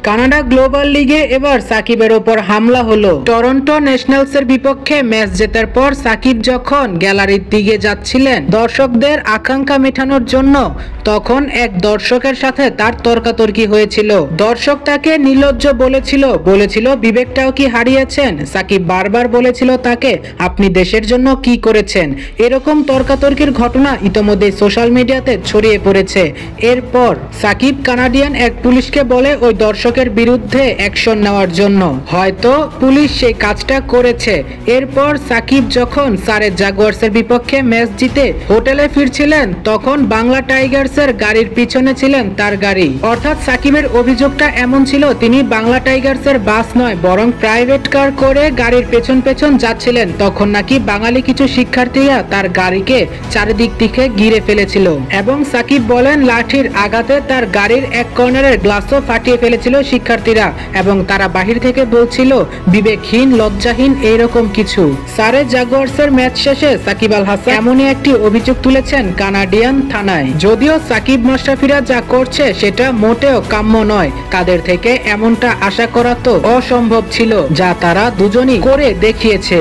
Canada global লিগে এবার সাকিবের ওপর হামলা হলো। টরন্টো ন্যাশনালসের বিপক্ষে ম্যাচ জেতার পর সাকিব যখন গ্যালারির দিকে যাচ্ছিলেন দর্শকদের আকাঙ্ক্ষা মেটানোর জন্য, তখন এক দর্শকের সাথে তার তর্কাতর্কি হয়েছিল। দর্শক তাকে নির্লজ্জ বলেছিল বিবেকটাও কি হারিয়েছেন। সাকিব বারবার বলেছিল তাকে, আপনি দেশের জন্য কি করেছেন। এরকম তর্কাতর্কির ঘটনা ইতোমধ্যে সোশ্যাল মিডিয়াতে ছড়িয়ে পড়েছে। এরপর সাকিব কানাডিয়ান এক পুলিশকে বলে ওই দর্শকের বিরুদ্ধে অ্যাকশন নেওয়ার জন্য। হয়তো পুলিশ সেই কাজটা করেছে। এরপর সাকিব যখন সারে জাগুয়ার্সের বিপক্ষে ম্যাচ জিতে হোটেলে ফিরছিলেন, তখন বাংলা টাইগার্সের গাড়ির পিছনে ছিলেন তার গাড়ি। অর্থাৎ সাকিবের অভিযোগটা এমন ছিল, তিনি বাংলা টাইগার্সের বাস নয় বরং প্রাইভেট কার করে গাড়ির পেছন পেছন যাচ্ছিলেন। তখন নাকি বাঙালি কিছু শিক্ষার্থীরা তার গাড়িকে চারিদিক থেকে ঘিরে ফেলেছিল এবং সাকিব বলেন লাঠির আঘাতে তার গাড়ির এক কর্নারের গ্লাসও ফাটিয়ে ফেলেছিল শিক্ষার্থীরা, এবং তারা বাহির থেকে বলছিল বিবেকহীন, লজ্জাহীন, এইরকম কিছু। সারে জাগুয়ার্সের ম্যাচ শেষে সাকিব আল হাসান এমনই একটি অভিযোগ তুলেছেন কানাডিয়ান থানায়। যদিও সাকিব মাশরাফিরা যা করছে সেটা মোটেও কাম্য নয়, তাদের থেকে এমনটা আশা করা তো অসম্ভব ছিল, যা তারা দুজনই করে দেখিয়েছে।